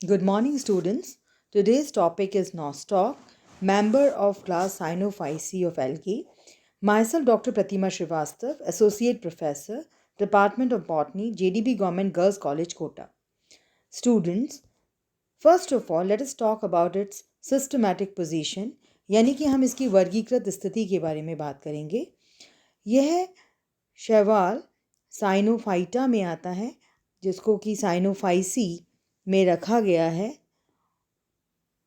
Good morning, students. Today's topic is Nostoc, member of class Sino 5C of LG. Myself, Dr. Pratima Srivastav, Associate Professor, Department of Botany, JDB Government Girls College, Kota. Students, first of all, let us talk about its systematic position, यानी कि हम इसकी वर्गीकृत स्थिति के बारे में बात करेंगे। यह शैवाल साइनोफाइटा में आता है, जिसको कि साइनोफाइसी में रखा गया है।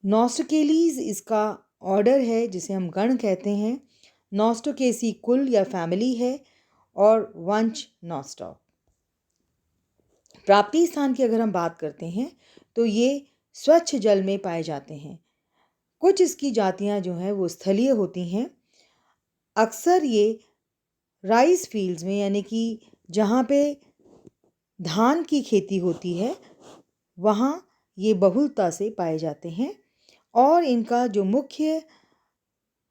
नॉस्टोकेलीज इसका ऑर्डर है, जिसे हम गण कहते हैं। नॉस्टोकेसी कुल या फैमिली है और वंश नॉस्टॉक। प्राप्ति स्थान की अगर हम बात करते हैं तो ये स्वच्छ जल में पाए जाते हैं। कुछ इसकी जातियां जो हैं वो स्थलीय होती हैं। अक्सर ये राइस फील्ड्स में, यानी कि जहाँ पे धान की खेती होती है, वहाँ ये बहुलता से पाए जाते हैं और इनका जो मुख्य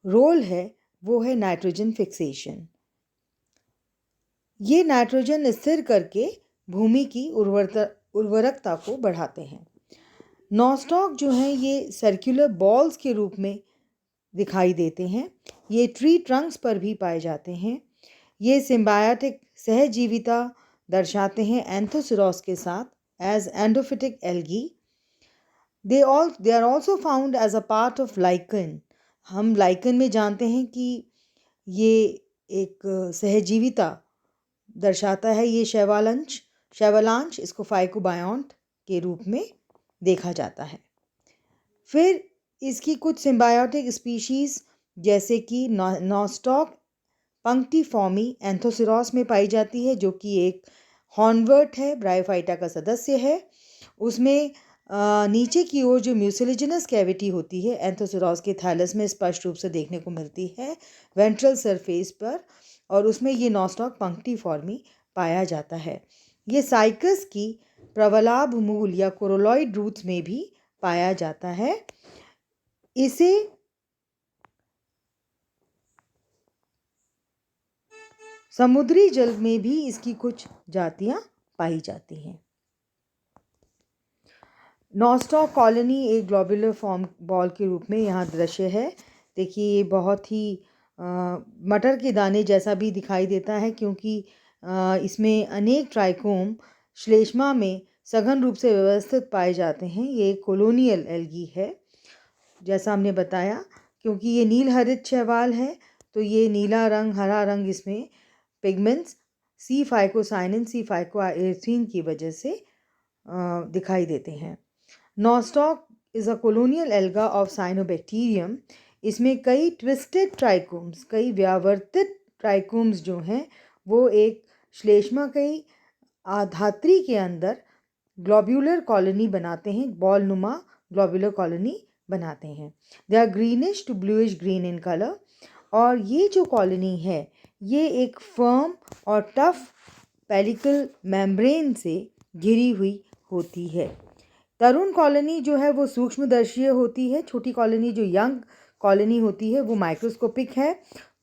रोल है वो है नाइट्रोजन फिक्सेशन। ये नाइट्रोजन स्थिर करके भूमि की उर्वरकता को बढ़ाते हैं। नॉस्टॉक जो हैं ये सर्कुलर बॉल्स के रूप में दिखाई देते हैं। ये ट्री ट्रंक्स पर भी पाए जाते हैं। ये सिम्बायोटिक सहजीविता दर्शाते हैं एंथोसिरोस के साथ as endophytic algae. They are also found as a part of lichen. हम लाइकन में जानते हैं कि ये एक सहजीविता दर्शाता है। ये शैवालांश इसको फाइकोबायोंट के रूप में देखा जाता है। फिर इसकी कुछ सिम्बायोटिक स्पीशीज़ जैसे कि नॉस्टॉक पंक्टिफॉर्मी एंथोसिरोस में पाई जाती है, जो कि एक हॉर्नवर्ट है, ब्रायोफाइटा का सदस्य है। उसमें नीचे की ओर जो म्यूसिलिजिनस कैविटी होती है एंथोसिरोस के थैलस में स्पष्ट रूप से देखने को मिलती है वेंट्रल सरफेस पर, और उसमें ये नॉस्टॉक पंक्टिफॉर्मी पाया जाता है। ये साइकस की प्रवलाभ मूल या कोरोलॉइड रूट्स में भी पाया जाता है। इसे समुद्री जल में भी इसकी कुछ जातियां पाई जाती हैं। नॉस्टॉक कॉलोनी एक ग्लोबुलर फॉर्म बॉल के रूप में यहाँ दृश्य है। देखिए, ये बहुत ही मटर के दाने जैसा भी दिखाई देता है, क्योंकि इसमें अनेक ट्राइकोम श्लेष्मा में सघन रूप से व्यवस्थित पाए जाते हैं। ये कॉलोनियल एल्गी है, जैसा हमने बताया। क्योंकि ये नील हरित शैवाल है तो ये नीला रंग, हरा रंग इसमें पिगमेंट्स सी फाइकोसाइनिन, सी फाइकोएरिथ्रीन की वजह से दिखाई देते हैं। Nostoc is a colonial alga of cyanobacterium. इसमें कई ट्विस्टेड ट्राइकोम्स, कई व्यावर्तित ट्राइकोम्स जो हैं वो एक श्लेष्माकयी आधात्री के अंदर ग्लोब्यूलर कॉलोनी बनाते हैं, बॉल नुमा ग्लोब्यूलर कॉलोनी बनाते हैं। They are greenish to bluish green in colour. और ये जो कॉलोनी है ये एक फर्म और टफ पेलिकल मेम्ब्रेन से घिरी हुई होती है। तरुण कॉलोनी जो है वो सूक्ष्मदर्शीय होती है। छोटी कॉलोनी जो यंग कॉलोनी होती है वो माइक्रोस्कोपिक है।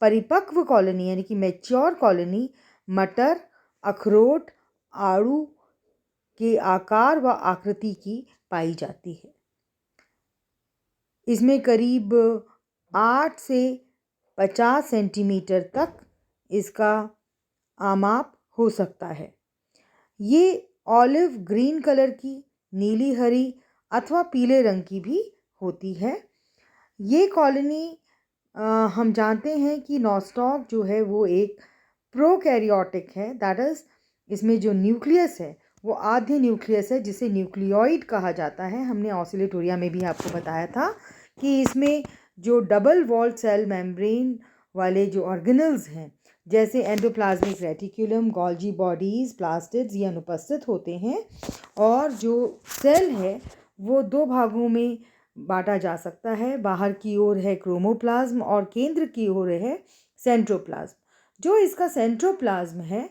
परिपक्व कॉलोनी यानी कि मैच्योर कॉलोनी मटर, अखरोट, आड़ू के आकार व आकृति की पाई जाती है। इसमें करीब 8 से 50 सेंटीमीटर तक इसका आमाप हो सकता है। ये ऑलिव ग्रीन कलर की, नीली हरी अथवा पीले रंग की भी होती है। ये कॉलोनी हम जानते हैं कि नॉस्टॉक जो है वो एक प्रोकैरियोटिक है। दैट इज़, इसमें जो न्यूक्लियस है वो आद्य न्यूक्लियस है, जिसे न्यूक्लियोइड कहा जाता है। हमने ऑसिलेटोरिया में भी आपको बताया था कि इसमें जो डबल वॉल्ड सेल मेम्ब्रेन वाले जो ऑर्गेनल्स हैं, जैसे endoplasmic reticulum, Golgi bodies, plastids, ये अनुपस्थित होते हैं। और जो सेल है वो 2 भागों में बांटा जा सकता है। बाहर की ओर है क्रोमोप्लाज्म और केंद्र की ओर है सेंट्रोप्लाज्म। जो इसका सेंट्रोप्लाज्म है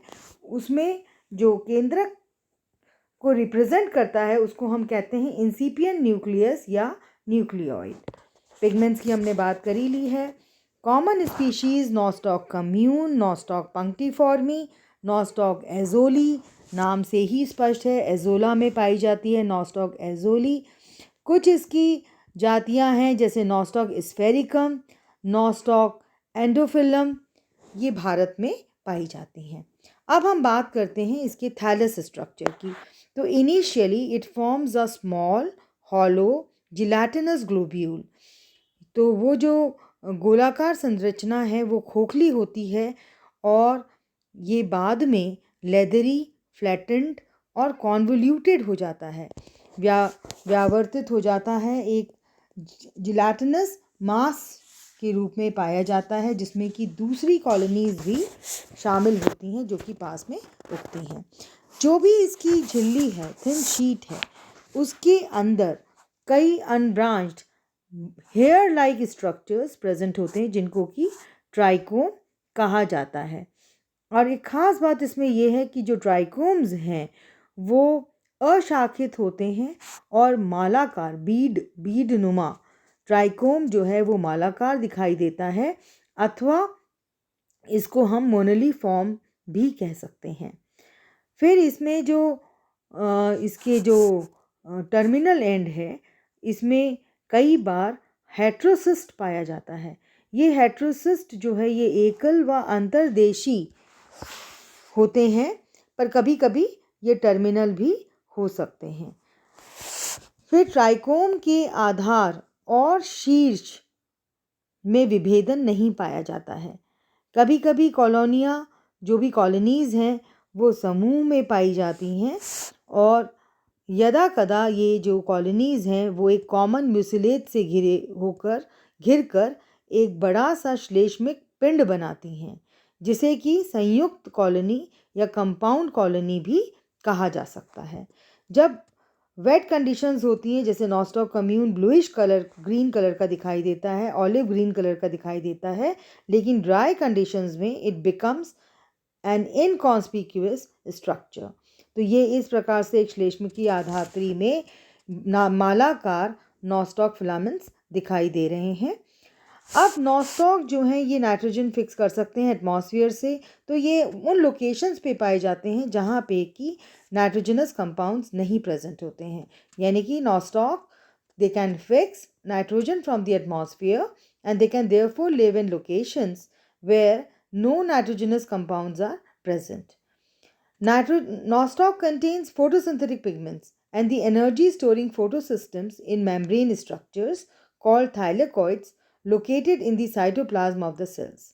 उसमें जो केंद्रक को रिप्रेजेंट करता है उसको हम कहते हैं इंसिपिएंट न्यूक्लियस या न्यूक्लियोइड। पिगमेंट्स की हमने बात कर ही ली है। Common species Nostoc commune, Nostoc punctiforme, Nostoc azollae नाम से ही स्पष्ट है, एज़ोला में पाई जाती है नॉस्टॉक एज़ोली। कुछ इसकी जातियां हैं जैसे नॉस्टॉक स्फेरिकम, नॉस्टॉक एंडोफिलम, ये भारत में पाई जाती हैं। अब हम बात करते हैं इसके थैलस स्ट्रक्चर की। तो initially it forms a small hollow gelatinous globule. तो वो जो गोलाकार संरचना है वो खोखली होती है और ये बाद में लेदरी, फ्लैटेंड और कॉन्वोल्यूटेड हो जाता है, व्यावर्तित हो जाता है, एक जिलेटिनस मास के रूप में पाया जाता है, जिसमें कि दूसरी कॉलोनीज भी शामिल होती हैं जो कि पास में उगती हैं। जो भी इसकी झिल्ली है, थिन शीट है, उसके अंदर कई unbranched hair like structures present होते हैं जिनको कि ट्राइकोम कहा जाता है। और एक ख़ास बात इसमें यह है कि जो ट्राइकोम्स हैं वो अशाखित होते हैं और मालाकार बीड नुमा ट्राइकोम जो है वो मालाकार दिखाई देता है, अथवा इसको हम मोनली फॉर्म भी कह सकते हैं। फिर इसमें जो इसके जो टर्मिनल एंड है, इसमें कई बार हेट्रोसिस्ट पाया जाता है। ये हेट्रोसिस्ट जो है ये एकल व अंतर्देशी होते हैं, पर कभी कभी ये टर्मिनल भी हो सकते हैं। फिर ट्राइकोम के आधार और शीर्ष में विभेदन नहीं पाया जाता है। कभी कभी कॉलोनियाँ, जो भी कॉलोनीज़ हैं, वो समूह में पाई जाती हैं और यदा कदा ये जो कॉलोनीज़ हैं वो एक कॉमन म्यूसिलेज से घिरकर एक बड़ा सा श्लेष्मिक पिंड बनाती हैं, जिसे कि संयुक्त कॉलोनी या कंपाउंड कॉलोनी भी कहा जा सकता है। जब वेट कंडीशंस होती हैं, जैसे nostoc commune bluish colour, green colour का दिखाई देता है, ऑलिव ग्रीन कलर का दिखाई देता है, लेकिन ड्राई कंडीशंस में इट बिकम्स एन इनकॉन्स्पिक्यूअस स्ट्रक्चर। तो ये इस प्रकार से एक श्लेष्मिकी आधात्री में मालाकार नॉस्टॉक फिलामेंट्स दिखाई दे रहे हैं। अब नॉस्टॉक जो हैं ये नाइट्रोजन फिक्स कर सकते हैं एटमॉस्फेयर से, तो ये उन लोकेशंस पे पाए जाते हैं जहाँ पे कि नाइट्रोजनस कंपाउंड्स नहीं प्रेजेंट होते हैं। यानी कि Nostoc they can fix nitrogen from the atmosphere and they can therefore live in locations where no nitrogenous compounds are present. Nostoc contains photosynthetic pigments and the energy storing photosystems in membrane structures called thylakoids located in the cytoplasm of the cells.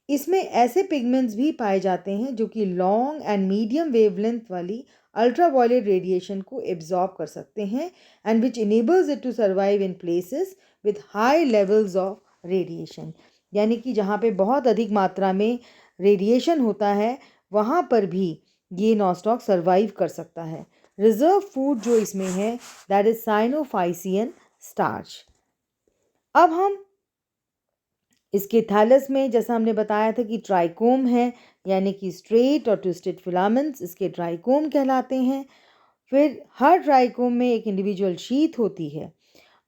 इसमें ऐसे pigments भी पाए जाते हैं जो कि long and medium wavelength वाली ultraviolet radiation को एब्जॉर्ब कर सकते हैं and which enables it to survive in places with high levels of radiation. यानी कि जहाँ पे बहुत अधिक मात्रा में रेडिएशन होता है वहाँ पर भी ये नॉस्टॉक सर्वाइव कर सकता है। रिजर्व फूड जो इसमें है दैट इज साइनोफाइसियन स्टार्च। अब हम इसके थैलस में, जैसा हमने बताया था कि ट्राइकोम है, यानी कि स्ट्रेट और ट्विस्टेड फिलामेंट्स इसके ट्राइकोम कहलाते हैं। फिर हर ट्राइकोम में एक इंडिविजुअल शीथ होती है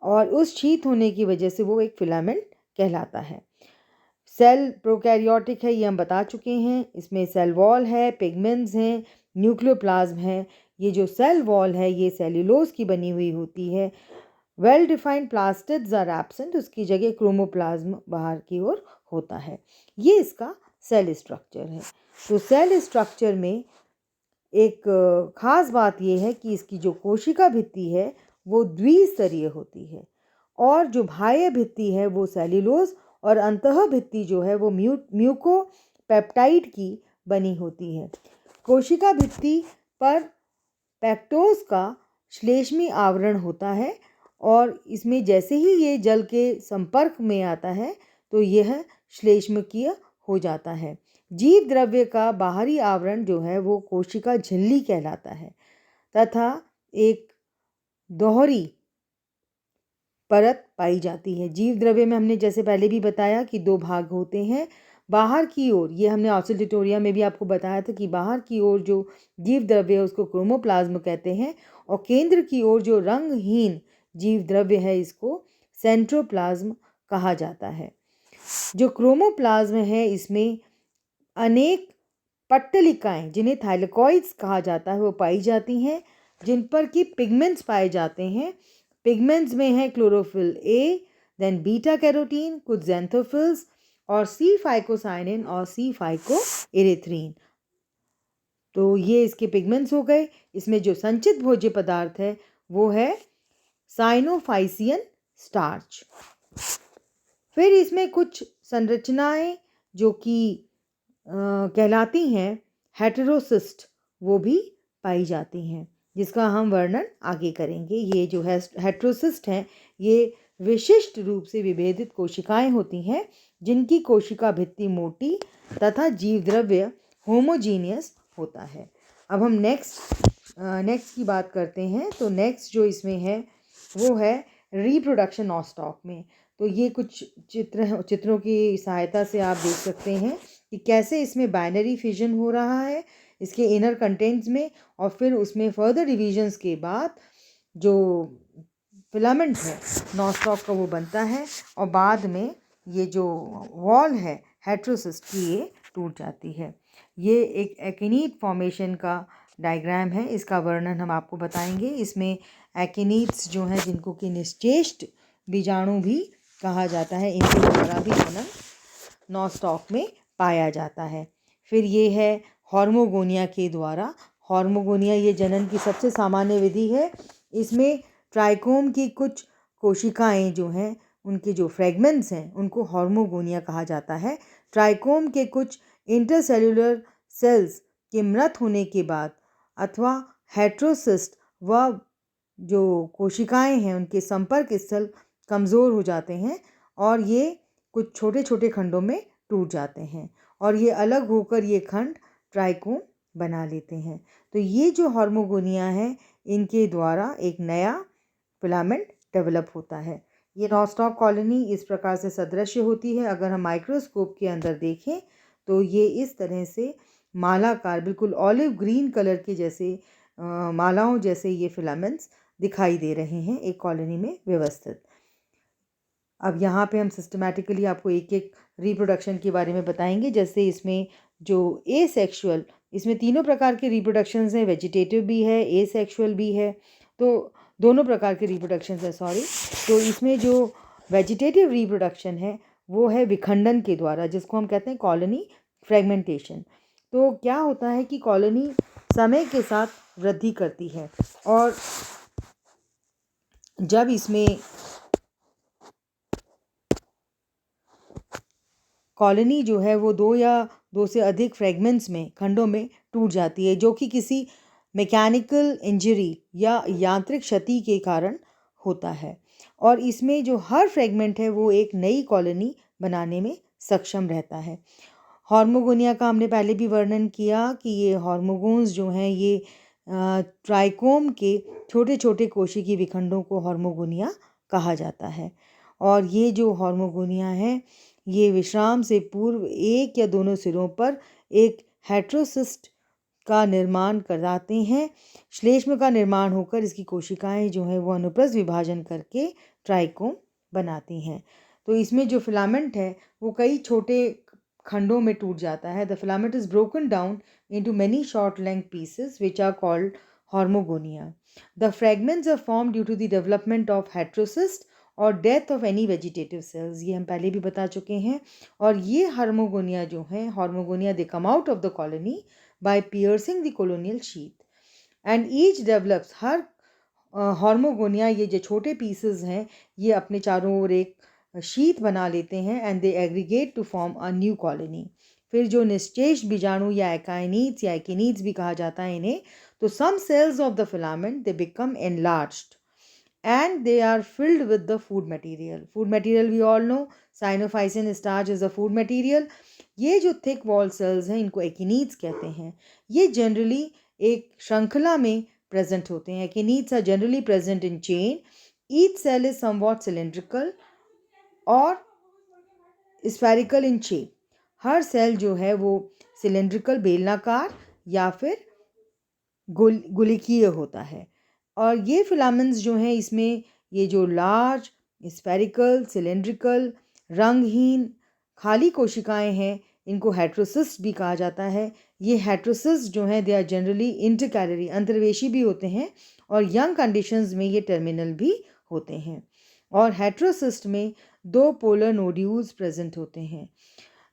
और उस शीथ होने की वजह से वो एक फिलामेंट कहलाता है। सेल प्रोकैरियोटिक है, ये हम बता चुके हैं। इसमें सेल वॉल है, पिगमेंट्स हैं, न्यूक्लियोप्लाज्म है। ये जो सेल वॉल है ये सेल्यूलोज की बनी हुई होती है। Well defined plastids are absent, उसकी जगह क्रोमोप्लाज्म बाहर की ओर होता है। ये इसका सेल स्ट्रक्चर है। तो सेल स्ट्रक्चर में एक ख़ास बात यह है कि इसकी जो कोशिका भित्ति है वो द्विस्तरीय होती है और जो बाह्य भित्ति है वो सेल्यूलोज और अंतः भित्ति जो है वो म्यूकोपेप्टाइड की बनी होती है। कोशिका भित्ति पर पेक्टोज का श्लेष्मी आवरण होता है और इसमें जैसे ही ये जल के संपर्क में आता है तो यह श्लेष्मकीय हो जाता है। जीव द्रव्य का बाहरी आवरण जो है वो कोशिका झिल्ली कहलाता है तथा एक दोहरी परत पाई जाती है। जीव द्रव्य में हमने जैसे पहले भी बताया कि दो भाग होते हैं। बाहर की ओर, ये हमने ऑसिडिटोरिया में भी आपको बताया था कि बाहर की ओर जो जीव द्रव्य है उसको क्रोमोप्लाज्म कहते हैं और केंद्र की ओर जो रंगहीन जीव द्रव्य है इसको सेंट्रोप्लाज्म कहा जाता है। जो क्रोमोप्लाज्म है इसमें अनेक पट्टलिकाएं जिन्हें थाइलेकॉइड्स कहा जाता है वो पाई जाती हैं, जिन पर कि पिगमेंट्स पाए जाते हैं। पिगमेंट्स में है chlorophyll A, then beta carotene, कुछ ज़ैंथोफिल्स और सी फाइकोसाइनिन और सी फाइकोइरेथ्रिन। तो ये इसके पिगमेंट्स हो गए। इसमें जो संचित भोज्य पदार्थ है वो है साइनोफाइसियन स्टार्च। फिर इसमें कुछ संरचनाएं जो कि कहलाती हैं हेटेरोसिस्ट, वो भी पाई जाती हैं, जिसका हम वर्णन आगे करेंगे। ये जो है हेटेरोसिस्ट हैं, ये विशिष्ट रूप से विभेदित कोशिकाएं होती हैं, जिनकी कोशिका भित्ति मोटी तथा जीवद्रव्य होमोजीनियस होता है। अब हम नेक्स्ट की बात करते हैं। तो नेक्स्ट जो इसमें है वो है रिप्रोडक्शन नॉस्टॉक में। तो ये कुछ चित्रों की सहायता से आप देख सकते हैं कि कैसे इसमें बाइनरी फिजन हो रहा है इसके इनर कंटेंट्स में, और फिर उसमें फर्दर डिविजन्स के बाद जो फिलामेंट है नॉस्टॉक का वो बनता है, और बाद में ये जो वॉल है हेटेरोसिस्ट की ये टूट जाती है। ये एक एकिनीट फॉर्मेशन का डायग्राम है, इसका वर्णन हम आपको बताएंगे। इसमें एकिनीट्स जो हैं, जिनको कि निश्चेष्ट बीजाणु भी कहा जाता है, इनके द्वारा भी जनन नॉस्टॉक में पाया जाता है। फिर ये है हॉर्मोगोनिया के द्वारा। हॉर्मोगोनिया ये जनन की सबसे सामान्य विधि है। इसमें ट्राइकोम की कुछ कोशिकाएं जो हैं, उनके जो फ्रेगमेंट्स हैं, उनको हॉर्मोगोनिया कहा जाता है। ट्राइकोम के कुछ इंटरसेल्युलर सेल्स के मृत होने के बाद अथवा हेटेरोसिस्ट व जो कोशिकाएं हैं उनके संपर्क स्थल कमज़ोर हो जाते हैं और ये कुछ छोटे छोटे खंडों में टूट जाते हैं, और ये अलग होकर ये खंड ट्राइकोम बना लेते हैं। तो ये जो हॉर्मोगोनिया है, इनके द्वारा एक नया फिलामेंट डेवलप होता है। ये नॉस्टॉक कॉलोनी इस प्रकार से सदृश्य होती है। अगर हम माइक्रोस्कोप के अंदर देखें तो ये इस तरह से मालाकार, बिल्कुल ऑलिव ग्रीन कलर के जैसे मालाओं जैसे ये फिलामेंट्स दिखाई दे रहे हैं एक कॉलोनी में व्यवस्थित। अब यहाँ पे हम सिस्टमैटिकली आपको एक एक रिप्रोडक्शन के बारे में बताएंगे। जैसे इसमें जो एसेक्सुअल, इसमें तीनों प्रकार के रिप्रोडक्शंस हैं, वेजिटेटिव भी है, एसेक्सुअल भी है, तो दोनों प्रकार के रिप्रोडक्शंस हैं, सॉरी। तो इसमें जो वेजिटेटिव रिप्रोडक्शन है वो है विखंडन के द्वारा, जिसको हम कहते हैं कॉलोनी फ्रेगमेंटेशन। तो क्या होता है कि कॉलोनी समय के साथ वृद्धि करती है, और जब इसमें कॉलोनी जो है वो दो या दो से अधिक फ्रेगमेंट्स में, खंडों में टूट जाती है, जो कि किसी मैकेनिकल इंजरी या यांत्रिक क्षति के कारण होता है, और इसमें जो हर फ्रेगमेंट है वो एक नई कॉलोनी बनाने में सक्षम रहता है। हॉर्मोगोनिया का हमने पहले भी वर्णन किया कि ये हॉर्मोगोन्स जो हैं ये ट्राइकोम के छोटे छोटे कोशिकीय विखंडों को हॉर्मोगोनिया कहा जाता है। और ये जो हॉर्मोगोनिया है ये विश्राम से पूर्व एक या दोनों सिरों पर एक हेटेरोसिस्ट का निर्माण कराते हैं। श्लेष्म का निर्माण होकर इसकी कोशिकाएं जो हैं वो अनुप्रस्थ विभाजन करके ट्राइकोम बनाती हैं। तो इसमें जो फिलामेंट है वो कई छोटे खंडों में टूट जाता है। The filament is broken down into many short length pieces which are called hormogonia. The fragments are formed due to the development of heterocyst और death of any vegetative cells, ये हम पहले भी बता चुके हैं। और ये हार्मोगोनिया जो है, hormogonia they come out of the colony by piercing the colonial sheath and each develops. हर हार्मोगोनिया, ये जो छोटे पीसेस हैं, ये अपने चारों ओर एक शीथ बना लेते हैं and they aggregate to form a new colony. फिर जो निश्चेष बीजाणु या एकाइनीट्स या एकिनीट्स भी कहा जाता है इन्हें, तो some cells of the filament they become enlarged and they are filled with the food material. Food material we all know, cyanophycin starch is a food material. ये जो थिक वॉल सेल्स हैं इनको एकिनीट्स कहते हैं। ये जनरली एक श्रृंखला में प्रेजेंट होते हैं। Akinetes are generally present in chain. Each cell is somewhat cylindrical और स्फेरिकल इन शेप। हर सेल जो है वो सिलेंड्रिकल, बेलनाकार या फिर गुलिकीय होता है। और ये फिलामेंट्स जो हैं इसमें ये जो लार्ज, स्फेरिकल, सिलेंड्रिकल, रंगहीन खाली कोशिकाएं हैं, इनको हेटेरोसिस्ट भी कहा जाता है। ये हेटेरोसिस्ट जो हैं दे आर जनरली इंटरकैलरी, अंतर्वेशी भी होते हैं, और यंग कंडीशंस में ये टर्मिनल भी होते हैं। और हेटेरोसिस्ट में 2 पोलर नोड्यूल्स प्रेजेंट होते हैं।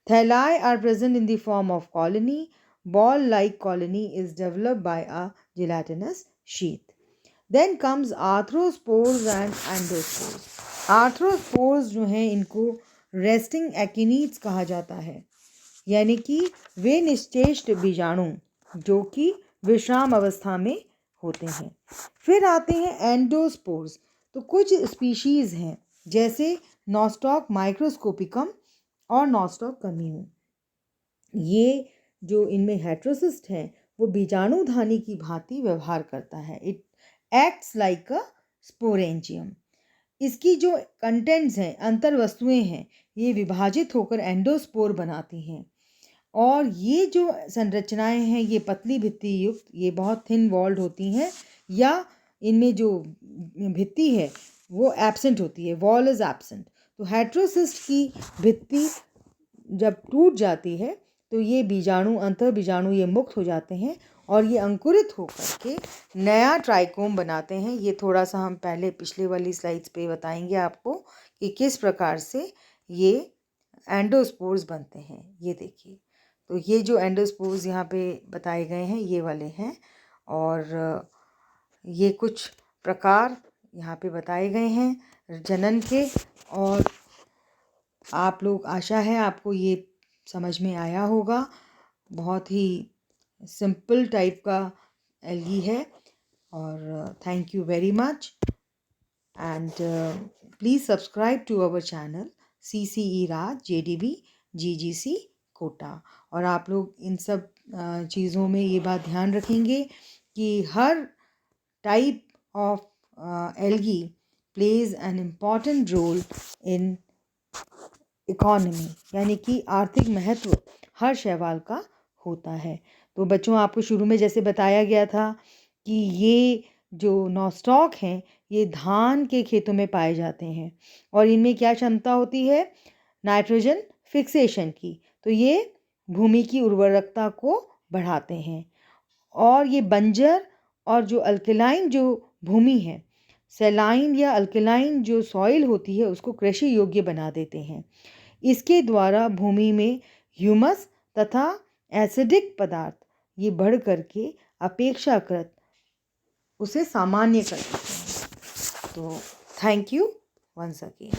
Thalli are present in the form of colony. Ball-like colony is developed by a gelatinous sheath. Then comes arthrospores and endospores. Arthrospores जो हैं इनको resting acinids कहा जाता है, यानी कि वे निश्चेष्ट बीजाणु जो कि विश्राम अवस्था में होते हैं। फिर आते हैं एंडोस्पोर्स। तो कुछ स्पीशीज़ हैं जैसे नॉस्टॉक माइक्रोस्कोपिकम और नॉस्टॉक कम्यून। ये जो इनमें हेटेरोसिस्ट है वो बीजाणुधानी की भांति व्यवहार करता है। It acts like a sporangium. इसकी जो कंटेंट्स हैं, अंतर वस्तुएं हैं, ये विभाजित होकर एंडोस्पोर बनाती हैं। और ये जो संरचनाएं हैं ये पतली भित्ति युक्त, ये बहुत थिन वॉल्ड होती हैं, या इनमें जो भित्ति है वो एब्सेंट होती है, वॉल इज एब्सेंट। तो हेटेरोसिस्ट की भित्ति जब टूट जाती है तो ये बीजाणु, अंतर बीजाणु ये मुक्त हो जाते हैं और ये अंकुरित होकर के नया ट्राइकोम बनाते हैं। ये थोड़ा सा हम पहले पिछले वाली स्लाइड्स पे बताएंगे आपको कि किस प्रकार से ये एंडोस्पोर्स बनते हैं। ये देखिए, तो ये जो एंडोस्पोर्स यहाँ पे बताए गए हैं ये वाले हैं, और ये कुछ प्रकार यहाँ पे बताए गए हैं जनन के। और आप लोग, आशा है आपको ये समझ में आया होगा। बहुत ही सिंपल टाइप का एल्गी है। और thank you very much, and please subscribe to our channel CCE Raj JDB GGC Kota. और आप लोग इन सब चीज़ों में ये बात ध्यान रखेंगे कि हर type of algae plays an important role in economy, यानी कि आर्थिक महत्व हर शैवाल का होता है। तो बच्चों, आपको शुरू में जैसे बताया गया था कि ये जो नॉस्टॉक हैं ये धान के खेतों में पाए जाते हैं, और इनमें क्या क्षमता होती है, नाइट्रोजन फिक्सेशन की। तो ये भूमि की उर्वरकता को बढ़ाते हैं, और ये बंजर और जो अल्कलाइन जो भूमि है, सैलाइन या अल्कलाइन जो सॉइल होती है, उसको कृषि योग्य बना देते हैं। इसके द्वारा भूमि में ह्यूमस तथा एसिडिक पदार्थ ये बढ़ करके अपेक्षाकृत उसे सामान्य कर देते हैं। तो थैंक यू वंस अगेन।